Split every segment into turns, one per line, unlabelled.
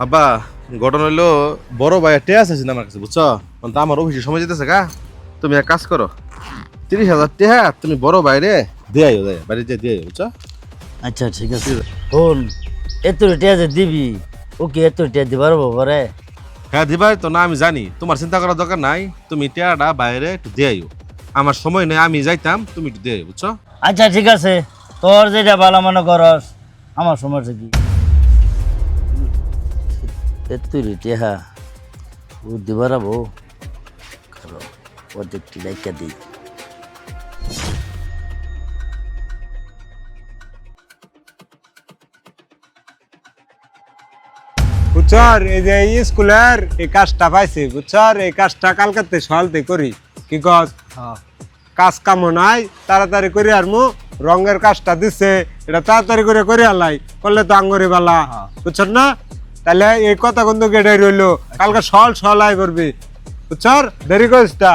আব্বা, ঘটনা হইলো বড় ভাইয়া টেয়া আছে আমার কাছে, বুঝছো? তো আমার অফিসে সময় যেতেছে গা। তুমি এক কাজ করো, 30,000 টেহা তুমি বড় বাইরে দিয়ে আইও, বাড়ি দিয়ে আইও, বুঝছো?
আচ্ছা ঠিক আছে। শোন, এত টিয়া যে দিবি, ওকে এত টিয়া দিবার বাবারে।
হ্যাঁ দিবাই তো না, আমি জানি তোমার চিন্তা করার দরকার নাই। তুমি টেয়াটা বাইরে একটু দিয়ে আইও, আমার সময় নেই, আমি যাইতাম, তুমি একটু দিয়ে আইও, বুঝছো?
আচ্ছা ঠিক আছে, তোর যেটা ভালো মনে করস, আমার সমস্যা কি? এত টিয়া ও দিবার অর্ধেকটি লাইকা দিই।
বুঝছর এই যে স্কুলের এই কাজটা পাইছি, বুঝছর এই কাজটা কালকাতে সকালতে করি কি কস? কাজ কামও নাই, তাড়াতাড়ি করে আর মু রঙের কাজটা দিছে, এটা তাড়াতাড়ি করে আলাই করলে তো আঙ্গরি বালা, বুঝছর না? তাহলে এই কথা কিন্তু গেটাই রইলো, কালকে সল আই করবি, বুঝছর? দেরি করিস তা।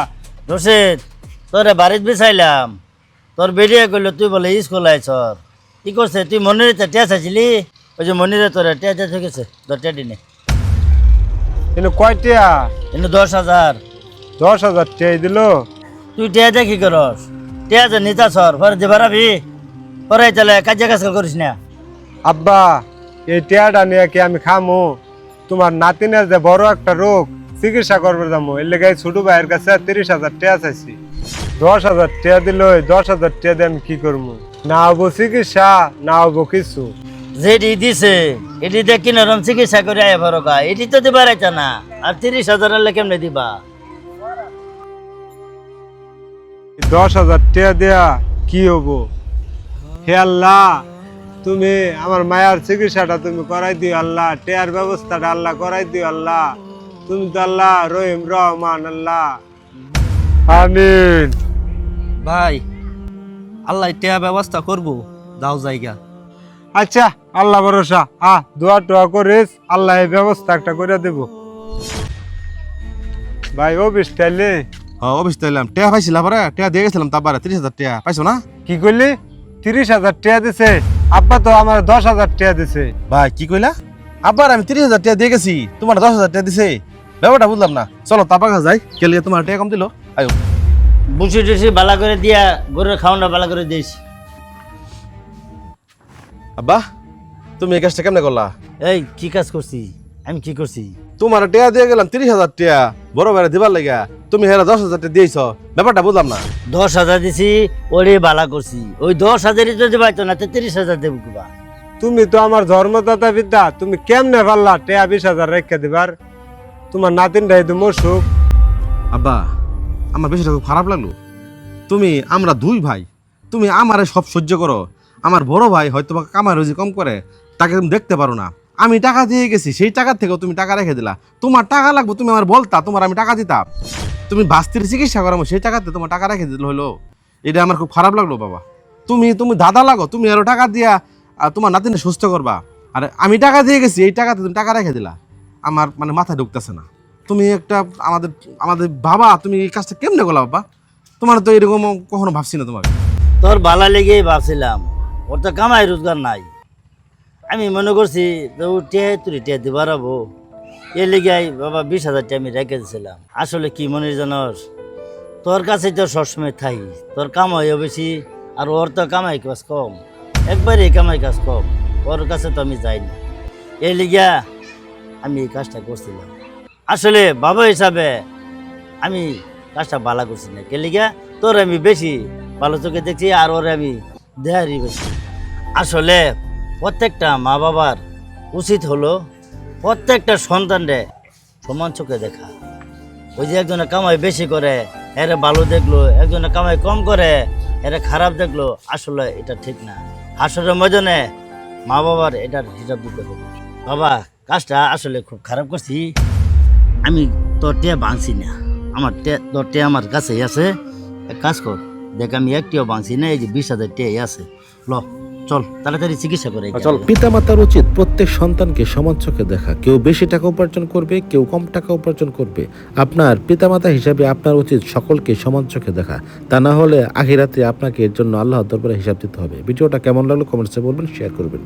রশিদ, তোরে বাড়িতে বিছাইলাম, তোর বেরিয়ে করলো তুই বলে স্কুল আইছর। কি করছে তুই মনিরে টিয়া চাইছিলি? ওই যে মনিরে তোরা টিয়া চাই গেছে, তোর টিয়া দিনে
কিন্তু কয়টিয়া?
কিন্তু 10,000।
10,000 টিয়াই দিল।
তুই টিয়া দিয়ে কি করস? টিয়া যে নিতা সর পরে যে বাড়াবি, পরে তাহলে কাজে কাজ করিস না।
আব্বা, এই টিয়াটা নিয়ে কি আমি খামো? তোমার নাতিনের যে বড় একটা রোগ, চিকিৎসা করবে যাবো, এর লেগে ছোট ভাইয়ের কাছে 30,000 টিয়া চাইছি। 10,000 টিয়া দিল, 10,000 টিয়া দিয়ে আমি কি করবো? না হবো চিকিৎসা, না হবো কিছু।
যেটি দিছে এটি দিয়ে কি নরম চিকিৎসা করে আয় ভরকা, এটি তো দিবার আইতা না। আর 30,000 হলে কেমনে দিবা?
10,000 টিয়া দেয়া কি হবো? হে আল্লাহ, তুমি আমার মায়ের চিকিৎসাটা তুমি করাই দিও আল্লাহ, টিয়ার ব্যবস্থাটা আল্লাহ করাই দিও আল্লাহ। তুমি তো আল্লাহ রহিম রহমান আল্লাহ, আমিন।
ভাই, আল্লাহ টিয়া ব্যবস্থা করবো, দাও জায়গা।
আচ্ছা, আল্লাহ ভরসা, দোয়া টোয়া করিস, আল্লাহ এই ব্যবস্থা একটা করে দেব। ভাই ও বিস্তাইলে
হ্যাঁ অফিস তাইলাম, টেয়া পাইছিলাম, পরে টেয়া দিয়ে গেছিলাম, তারপরে 30,000 টেয়া পাইছো না?
কি করলি? 30,000 টিয়া দিছে? আব্বা তো আমার 10,000 টিয়া দিছে।
ভাই কি কইলা? আবার আমি 30,000 টেয়া দিয়ে গেছি, তোমার 10,000 টেয়া দিছে, ব্যাপারটা বুঝলাম না। চলো তার কাছে যাই, কেলিয়ে তোমার টেয়া কম দিল, আয়ো।
বুসি টুসি বালা করে দিয়া গরুর খাওয়াটা বালা করে দিস।
আব্বা, তুমি এই কাজটা কেমনে করলা?
এই কি কাজ করছি? আমি কি করছি?
তোমার টেয়া দিয়ে গেলাম 30,000 টেয়া বড় ভাইরা দিবার লাগা, তুমি হেরা 10,000 টেয়া দিয়েছ, ব্যাপারটা বুঝলাম না।
10,000 দিছি, ওরে বালা করছি। ওই 10,000 যদি পাইতো না, 30,000 দেবো কিবা?
তুমি তো আমার ধর্মদাতা বিদ্যা, তুমি কেমনে পারলা টিয়া 20,000 রেখে দিবার? তোমার নাতিনটাই তো মসুক।
আব্বা, আমার বিষয়টা খুব খারাপ লাগলো। আমরা দুই ভাই, তুমি আমারে সব সহ্য করো, আমার বড় ভাই হয়তো বা কামাই রোজি কম করে, তাকে তুমি দেখতে পারো না। আমি টাকা দিয়ে গেছি, সেই টাকা থেকেও তুমি টাকা রেখে দিলা। তোমার টাকা লাগবে, তুমি আমার বলতা, তোমার আমি টাকা দিতাম। তুমি বাস্তির চিকিৎসা করামো, সেই টাকাতে তোমার টাকা রেখে দিল হলো, এটা আমার খুব খারাপ লাগলো বাবা। তুমি দাদা লাগো, তুমি আরো টাকা দিয়া তোমার নাতিনে সুস্থ করবা, আর আমি টাকা দিয়ে গেছি, এই টাকাতে তুমি টাকা রেখে দিলা। আমার মানে মাথায় ঢুকতেছে না। তুমি একটা আমাদের আমাদের বাবা, তুমি এই কাজটা কেমনে করলা বাবা? তোমার তো এরকম কখনো ভাবছি না তোমাকে।
তোর বালা লেগেই ভাবছিলাম, ওর তো কামাই রোজগার নাই। আমি মনে করছি যে ও টিয়া তুই টিয়া দিবার হবো, এর লেগে বাবা 20,000 টিয়া আমি রেখে দিয়েছিলাম। আসলে কি মনে জানস, তোর কাছে তো সবসময় থাকি, তোর কামাইও বেশি, আর ওর তো কামাই কাজ কম, একবারে কামাই কাজ কম, ওর কাছে তো আমি যাই না। এই লিগা আমি এই কাজটা করছিলাম। আসলে বাবা হিসাবে আমি কাজটা ভালো করছি না, কে লিগা তোর আমি বেশি ভালো চোখে দেখছি, আর ওরে আমি দেহারি বেশি। আসলে প্রত্যেকটা মা বাবার উচিত হলো প্রত্যেকটা সন্তানরে সমান চোখে দেখা। ওই যে একজনে কামাই বেশি করে এরে ভালো দেখলো, একজনে কামাই কম করে এরে খারাপ দেখলো, আসলে এটা ঠিক না। হাসরের ময়দানে মা বাবার এটার হিসাব দিতে হবে। বাবা, কাজটা আসলে খুব খারাপ করছি। আমি তোর টিয়া ভাঙছি না, আমার তোর টিয়া আমার কাছেই আছে। এক কাজ কর, দেখ আমি একটিও ভাঙছি না, এই যে 20,000 টিয়াই আছে। ল চল তাড়াতাড়ি চিকিৎসা করে চল।
পিতামাতার উচিত প্রত্যেক সন্তানকে সমান চোখে দেখা। কেউ বেশি টাকা উপার্জন করবে, কেউ কম টাকা উপার্জন করবে। আপনার পিতামাতা হিসাবে আপনার উচিত সকলকে সমান চোখে দেখা। তা না হলে আখিরাতে আপনাকে এর জন্য আল্লাহর দরবারে হিসাব দিতে হবে। ভিডিওটা কেমন লাগলো কমেন্টসে বলবেন, শেয়ার করবেন।